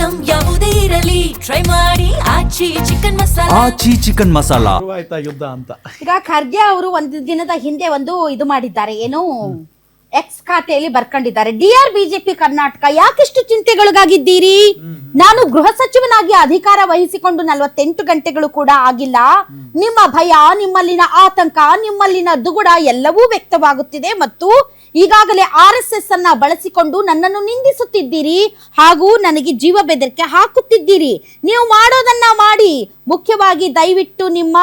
Item ಯಾವುದೇ ಇರಲಿ try ಮಾಡಿ ಆಚಿ ಚಿಕನ್ ಮಸಾಲಾ. ಆಚಿ ಚಿಕನ್ ಮಸಾಲಾ. ಆಯ್ತಾ ಯುದ್ಧ ಅಂತ. ಈಗ ಖರ್ಗೆ ಅವರು ಒಂದು ದಿನದ ಹಿಂದೆ ಒಂದು ಇದು ಮಾಡಿದ್ದಾರೆ, ಏನು ಎಕ್ಸ್ ಖಾತೆಯಲ್ಲಿ ಬರ್ಕೊಂಡಿದ್ದಾರೆ, ಡಿಆರ್ ಬಿಜೆಪಿ ಕರ್ನಾಟಕ ಯಾಕೆಷ್ಟು ಚಿಂತೆಗೊಳಗಾಗಿದ್ದೀರಿ? ನಾನು ಗೃಹ ಸಚಿವನಾಗಿ ಅಧಿಕಾರ ವಹಿಸಿಕೊಂಡು 48 ಗಂಟೆಗಳು ಕೂಡ ಆಗಿಲ್ಲ. ನಿಮ್ಮ ಭಯ, ನಿಮ್ಮಲ್ಲಿನ ಆತಂಕ, ನಿಮ್ಮಲ್ಲಿನ ದುಗುಡ ಎಲ್ಲವೂ ವ್ಯಕ್ತವಾಗುತ್ತಿದೆ ಮತ್ತು ಈಗಾಗಲೇ RSS ಅನ್ನ ಬಳಸಿಕೊಂಡು ನನ್ನನ್ನು ನಿಂದಿಸುತ್ತಿದ್ದೀರಿ ಹಾಗೂ ನನಗೆ ಜೀವ ಬೆದರಿಕೆ ಹಾಕುತ್ತಿದ್ದೀರಿ. ನೀವು ಮಾಡೋದನ್ನ ಮಾಡಿ, ಮುಖ್ಯವಾಗಿ ದಯವಿಟ್ಟು ನಿಮ್ಮ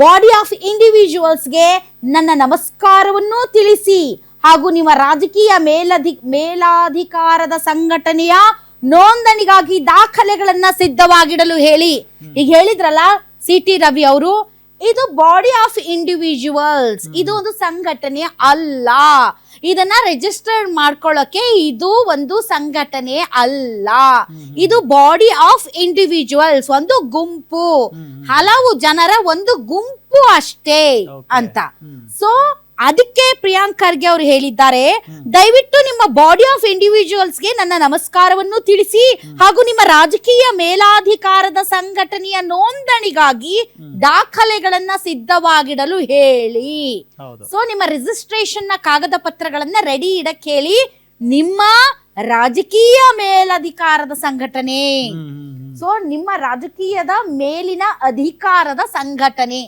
ಬಾಡಿ ಆಫ್ ಇಂಡಿವಿಜುವಲ್ಸ್ಗೆ ನನ್ನ ನಮಸ್ಕಾರವನ್ನು ತಿಳಿಸಿ ಹಾಗೂ ನಿಮ್ಮ ರಾಜಕೀಯ ಮೇಲಾಧಿಕಾರದ ಸಂಘಟನೆಯ ನೋಂದಣಿಗಾಗಿ ದಾಖಲೆಗಳನ್ನ ಸಿದ್ಧವಾಗಿಡಲು ಹೇಳಿ. ಈಗ ಹೇಳಿದ್ರಲ್ಲ CT ರವಿ ಅವರು, ಇದು ಬಾಡಿ ಆಫ್ ಇಂಡಿವಿಜುವಲ್ಸ್, ಇದು ಒಂದು ಸಂಘಟನೆ ಅಲ್ಲ. ಇದನ್ನ ರಿಜಿಸ್ಟರ್ ಮಾಡ್ಕೊಳ್ಳೋಕೆ ಇದು ಒಂದು ಸಂಘಟನೆ ಅಲ್ಲ, ಇದು ಬಾಡಿ ಆಫ್ ಇಂಡಿವಿಜುವಲ್ಸ್, ಒಂದು ಗುಂಪು, ಹಲವು ಜನರ ಒಂದು ಗುಂಪು ಅಷ್ಟೇ ಅಂತ. ಸೊ ಅದಕ್ಕೆ ಪ್ರಿಯಾಂಕ್ ಖರ್ಗೆ ಅವರು ಹೇಳಿದ್ದಾರೆ, ದಯವಿಟ್ಟು ನಿಮ್ಮ ಬಾಡಿ ಆಫ್ ಇಂಡಿವಿಜುವಲ್ಸ್ಗೆ ನನ್ನ ನಮಸ್ಕಾರವನ್ನು ತಿಳಿಸಿ ಹಾಗೂ ನಿಮ್ಮ ರಾಜಕೀಯ ಮೇಲಾಧಿಕಾರದ ಸಂಘಟನೆಯ ನೋಂದಣಿಗಾಗಿ ದಾಖಲೆಗಳನ್ನ ಸಿದ್ಧವಾಗಿಡಲು ಹೇಳಿ. ಸೊ ನಿಮ್ಮ ರಿಜಿಸ್ಟ್ರೇಷನ್ ನ ಕಾಗದ ಪತ್ರಗಳನ್ನ ರೆಡಿ ಇಡಕ್ಕೆ ಹೇಳಿ, ನಿಮ್ಮ ರಾಜಕೀಯ ಮೇಲಧಿಕಾರದ ಸಂಘಟನೆ. ಸೊ ನಿಮ್ಮ ರಾಜಕೀಯದ ಮೇಲಿನ ಅಧಿಕಾರದ ಸಂಘಟನೆ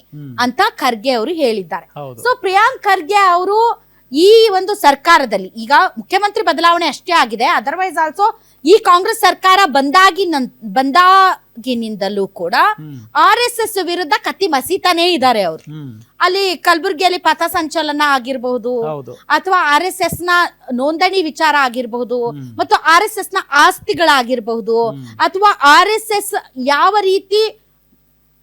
ಅಂತ ಖರ್ಗೆ ಅವರು ಹೇಳಿದ್ದಾರೆ. ಸೊ ಪ್ರಿಯಾಂಕ್ ಖರ್ಗೆ ಅವರು ಈ ಒಂದು ಸರ್ಕಾರದಲ್ಲಿ ಈಗ ಮುಖ್ಯಮಂತ್ರಿ ಬದಲಾವಣೆ ಅಷ್ಟೇ ಆಗಿದೆ, ಅದರ್ವೈಸ್ ಆಲ್ಸೋ ಈ ಕಾಂಗ್ರೆಸ್ ಸರ್ಕಾರ ಬಂದಾಗಿನಿಂದಲೂ ಕೂಡ RSS ವಿರುದ್ಧ ಕತ್ತಿ ಮಸೀತಾನೇ ಇದ್ದಾರೆ ಅವರು. ಅಲ್ಲಿ ಕಲಬುರಗಿಯಲ್ಲಿ ಪಥಸಂಚಲನ ಆಗಿರಬಹುದು, ಅಥವಾ RSS ನ ನೋಂದಣಿ ವಿಚಾರ ಆಗಿರಬಹುದು, ಮತ್ತು RSS ನ ಆಸ್ತಿಗಳಾಗಿರಬಹುದು, ಅಥವಾ RSS ಯಾವ ರೀತಿ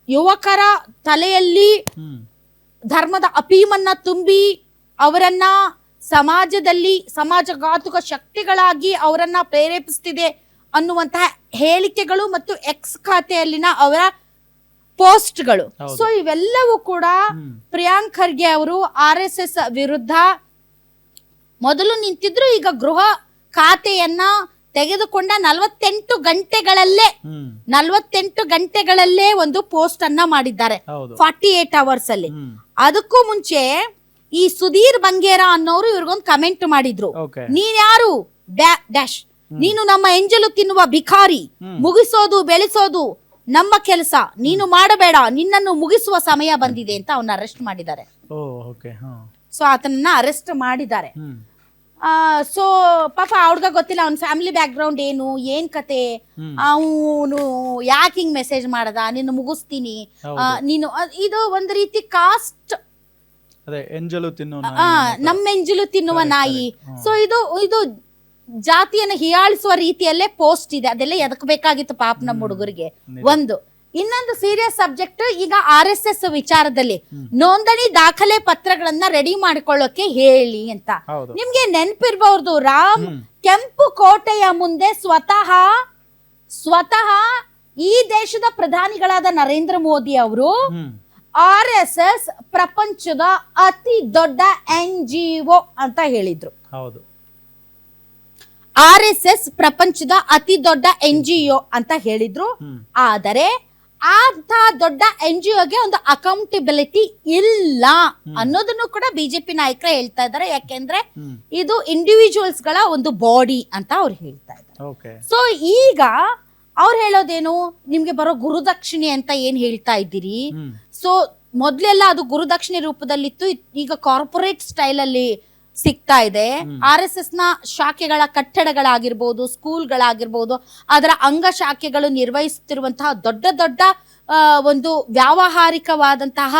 ಯುವಕರ ತಲೆಯಲ್ಲಿ ಧರ್ಮದ ಅಪೀಮನ್ನ ತುಂಬಿ ಅವರನ್ನ ಸಮಾಜದಲ್ಲಿ ಸಮಾಜಘಾತುಕ ಶಕ್ತಿಗಳಾಗಿ ಅವರನ್ನ ಪ್ರೇರೇಪಿಸ್ತಿದೆ ಅನ್ನುವಂತಹ ಹೇಳಿಕೆಗಳು ಮತ್ತು ಎಕ್ಸ್ ಖಾತೆಯಲ್ಲಿನ ಅವರ ಪೋಸ್ಟ್ಗಳು. ಸೊ ಇವೆಲ್ಲವೂ ಕೂಡ ಪ್ರಿಯಾಂಕ್ ಖರ್ಗೆ ಅವರು RSS ವಿರುದ್ಧ ಮೊದಲು ನಿಂತಿದ್ರು, ಈಗ ಗೃಹ ಖಾತೆಯನ್ನ ತೆಗೆದುಕೊಂಡ 48 ಗಂಟೆಗಳಲ್ಲೇ ಒಂದು ಪೋಸ್ಟ್ ಅನ್ನ ಮಾಡಿದ್ದಾರೆ, 48 ಅವರ್ಸ್ ಅಲ್ಲಿ. ಅದಕ್ಕೂ ಮುಂಚೆ ಈ ಸುಧೀರ್ ಬಂಗೇರ ಅನ್ನೋರು ಇವ್ರಿಗೊಂದು ಕಮೆಂಟ್ ಮಾಡಿದ್ರು, ನೀನ್ ಯಾರು ಡ್ಯಾಶ್, ನೀನು ನಮ್ಮ ಎಂಜಲು ತಿನ್ನುವ ಭಿಖಾರಿ, ಮುಗಿಸೋದು ಬೆಳೆಸೋದು ನಮ್ಮ ಕೆಲಸ, ನೀನು ಮಾಡಬೇಡ, ನಿನ್ನನ್ನು ಮುಗಿಸುವ ಸಮಯ ಬಂದಿದೆ ಅಂತ ಅವನ್ನ ಅರೆಸ್ಟ್ ಮಾಡಿದ್ದಾರೆ. ಸೊ ಆತನನ್ನ ಅರೆಸ್ಟ್ ಮಾಡಿದ್ದಾರೆ. ಸೊ ಪಾಪ ಅವ್ರಿಗೆ ಗೊತ್ತಿಲ್ಲ ಅವ್ನ ಫ್ಯಾಮಿಲಿ ಬ್ಯಾಕ್ ಗ್ರೌಂಡ್ ಏನು, ಏನ್ ಕತೆ, ಅವನು ಯಾಕೆ ಹಿಂಗ್ ಮೆಸೇಜ್ ಮಾಡದ, ನಿನ್ನ ಮುಗಿಸ್ತೀನಿ ನೀನು, ಇದು ಒಂದು ರೀತಿ ಕಾಸ್ಟ್, ನಮ್ಮ ಎಂಜಲು ತಿನ್ನುವ ನಾಯಿ. ಸೊ ಇದು ಜಾತಿಯನ್ನು ಹೀಯಾಳಿಸುವ ರೀತಿಯಲ್ಲೇ ಪೋಸ್ಟ್ ಇದೆ, ಅದೆಲ್ಲ ಎದಕ್ ಬೇಕಾಗಿತ್ತು ಪಾಪ ನಮ್ಮ ಹುಡುಗರಿಗೆ. ಇನ್ನೊಂದು ಸೀರಿಯಸ್ ಸಬ್ಜೆಕ್ಟ್, ಈಗ RSS ವಿಚಾರದಲ್ಲಿ ನೋಂದಣಿ ದಾಖಲೆ ಪತ್ರಗಳನ್ನ ರೆಡಿ ಮಾಡಿಕೊಳ್ಳೋಕೆ ಹೇಳಿ ಅಂತ. ನಿಮ್ಗೆ ನೆನಪಿರ್ಬಹುದು, ಕೆಂಪು ಕೋಟೆಯ ಮುಂದೆ ಸ್ವತಃ ಈ ದೇಶದ ಪ್ರಧಾನಿಗಳಾದ ನರೇಂದ್ರ ಮೋದಿ ಅವರು RSS ಪ್ರಪಂಚದ ಅತಿ ದೊಡ್ಡ NGO ಅಂತ ಹೇಳಿದ್ರು. RSS ಪ್ರಪಂಚದ ಅತಿ ದೊಡ್ಡ NGO ಅಂತ ಹೇಳಿದ್ರು. ಆದರೆ ಅಂತ ದೊಡ್ಡ NGOಗೆ ಒಂದು ಅಕೌಂಟಬಿಲಿಟಿ ಇಲ್ಲ ಅನ್ನೋದನ್ನು ಕೂಡ ಬಿಜೆಪಿ ನಾಯಕರೇ ಹೇಳ್ತಾ ಇದ್ದಾರೆ. ಯಾಕೆಂದ್ರೆ ಇದು ಇಂಡಿವಿಜುವಲ್ಸ್ ಗಳ ಒಂದು ಬಾಡಿ ಅಂತ ಅವ್ರು ಹೇಳ್ತಾ ಇದ್ದಾರೆ. ಸೊ ಈಗ ಅವ್ರು ಹೇಳೋದೇನು, ನಿಮ್ಗೆ ಬರೋ ಗುರುದಕ್ಷಿಣೆ ಅಂತ ಏನ್ ಹೇಳ್ತಾ ಇದ್ದೀರಿ, ಸೊ ಮೊದ್ಲೆಲ್ಲ ಅದು ಗುರುದಕ್ಷಿಣೆ ರೂಪದಲ್ಲಿತ್ತು, ಈಗ ಕಾರ್ಪೊರೇಟ್ ಸ್ಟೈಲ್ ಅಲ್ಲಿ ಸಿಗ್ತಾ ಇದೆ. RSS ನ ಶಾಖೆಗಳ ಕಟ್ಟಡಗಳಾಗಿರ್ಬೋದು, ಸ್ಕೂಲ್ಗಳಾಗಿರ್ಬೋದು, ಅದರ ಅಂಗ ಶಾಖೆಗಳು ನಿರ್ವಹಿಸುತ್ತಿರುವಂತಹ ದೊಡ್ಡ ದೊಡ್ಡ ಒಂದು ವ್ಯಾವಹಾರಿಕವಾದಂತಹ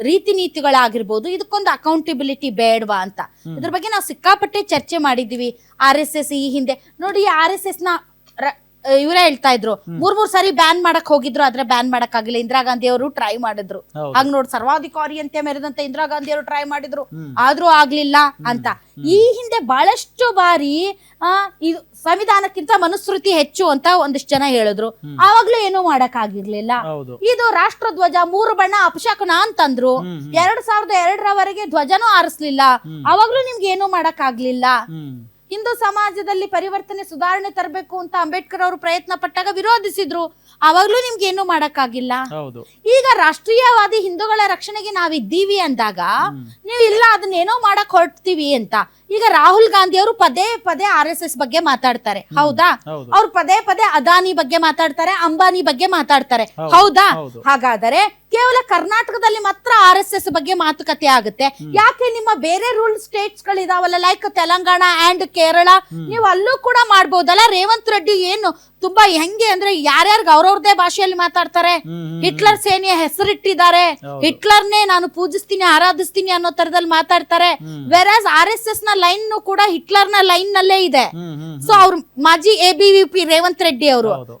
ರೀತಿ ನೀತಿಗಳಾಗಿರ್ಬೋದು, ಇದಕ್ಕೊಂದು ಅಕೌಂಟಬಿಲಿಟಿ ಬೇಡವಾ ಅಂತ. ಇದ್ರ ಬಗ್ಗೆ ನಾವು ಸಿಕ್ಕಾಪಟ್ಟೆ ಚರ್ಚೆ ಮಾಡಿದೀವಿ. RSS ಈ ಹಿಂದೆ ನೋಡಿ, RSS ನ ಇವರೇ ಹೇಳ್ತಾ ಇದ್ರು, 3 ಸಾರಿ ಬ್ಯಾನ್ ಮಾಡಕ್ ಹೋಗಿದ್ರು, ಆದ್ರೆ ಬ್ಯಾನ್ ಮಾಡಕ್ ಆಗಿಲ್ಲ. ಇಂದಿರಾ ಗಾಂಧಿ ಅವರು ಟ್ರೈ ಮಾಡಿದ್ರು, ಹಾಗ ನೋಡಿ ಸರ್ವಾಧಿಕಾರಿ ಅಂತ ಮೆರೆದಂತ ಇಂದಿರಾ ಗಾಂಧಿ ಅವರು ಟ್ರೈ ಮಾಡಿದ್ರು, ಆದ್ರೂ ಆಗ್ಲಿಲ್ಲ ಅಂತ. ಈ ಹಿಂದೆ ಬಹಳಷ್ಟು ಬಾರಿ ಇದು ಸಂವಿಧಾನಕ್ಕಿಂತ ಮನುಸ್ಮೃತಿ ಹೆಚ್ಚು ಅಂತ ಒಂದಿಷ್ಟು ಜನ ಹೇಳಿದ್ರು, ಆವಾಗ್ಲೂ ಏನೂ ಮಾಡಕ್ ಆಗಿರ್ಲಿಲ್ಲ. ಇದು ರಾಷ್ಟ್ರ ಧ್ವಜ 3 ಬಣ್ಣ ಅಪಶಕುನ ಅಂತಂದ್ರು. 2002 ಧ್ವಜನೂ ಆರಿಸ್ಲಿಲ್ಲ, ಅವಾಗ್ಲೂ ನಿಮ್ಗೆ ಏನೂ ಮಾಡಕ್ ಆಗ್ಲಿಲ್ಲ. ಹಿಂದೂ ಸಮಾಜದಲ್ಲಿ ಪರಿವರ್ತನೆ ಸುಧಾರಣೆ ತರಬೇಕು ಅಂತ ಅಂಬೇಡ್ಕರ್ ಅವರು ಪ್ರಯತ್ನ ಪಟ್ಟಾಗ ವಿರೋಧಿಸಿದ್ರು. ಅವಾಗ್ಲೂ ನಿಮ್ಗೆ ಏನು ಮಾಡಕ್ಕಾಗಿಲ್ಲ. ಹೌದು. ಈಗ ರಾಷ್ಟ್ರೀಯವಾದಿ ಹಿಂದೂಗಳ ರಕ್ಷಣೆಗೆ ನಾವಿದ್ದೀವಿ ಅಂದಾಗ ನೀವು ಇಲ್ಲ ಅದನ್ನೇನೋ ಮಾಡಕ್ ಹೊರಡ್ತೀವಿ ಅಂತ. ಈಗ ರಾಹುಲ್ ಗಾಂಧಿ ಅವರು ಪದೇ ಪದೇ RSS ಬಗ್ಗೆ ಮಾತಾಡ್ತಾರೆ, ಹೌದಾ? ಅವ್ರು ಪದೇ ಪದೇ ಅದಾನಿ ಬಗ್ಗೆ ಮಾತಾಡ್ತಾರೆ, ಅಂಬಾನಿ ಬಗ್ಗೆ ಮಾತಾಡ್ತಾರೆ, ಹೌದಾ? ಹಾಗಾದರೆ ಕೇವಲ ಕರ್ನಾಟಕದಲ್ಲಿ ಮಾತ್ರ RSS ಬಗ್ಗೆ ಮಾತುಕತೆ ಆಗುತ್ತೆ. ಯಾಕೆ ನಿಮ್ಮ ಬೇರೆ ರೂಲ್ ಸ್ಟೇಟ್ಸ್ ಗಳಿದಾವಲ್ಲ, ಲೈಕ್ ತೆಲಂಗಾಣ ಅಂಡ್ ಕೇರಳ, ನೀವು ಅಲ್ಲೂ ಕೂಡ ಮಾಡ್ಬೋದಲ್ಲ? ರೇವಂತ್ ರೆಡ್ಡಿ ಏನು ತುಂಬಾ ಹೆಂಗೆ ಅಂದ್ರೆ ಯಾರ್ಯಾರ್ಗ ಅವ್ರವ್ರದೇ ಭಾಷೆಯಲ್ಲಿ ಮಾತಾಡ್ತಾರೆ. ಹಿಟ್ಲರ್ ಸೇನೆಯ ಹೆಸರಿಟ್ಟಿದ್ದಾರೆ, ಹಿಟ್ಲರ್ನೇ ನಾನು ಪೂಜಿಸ್ತೀನಿ ಆರಾಧಿಸ್ತೀನಿ ಅನ್ನೋ ತರದಲ್ಲಿ ಮಾತಾಡ್ತಾರೆ. ವೆರಾಸ್ RSS ನ ಲೈನ್ ಕೂಡ ಹಿಟ್ಲರ್ ನ ಲೈನ್ ನಲ್ಲೇ ಇದೆ. ಸೊ ಅವ್ರು ಮಾಜಿ ABVP ರೇವಂತ್ ರೆಡ್ಡಿ ಅವರು.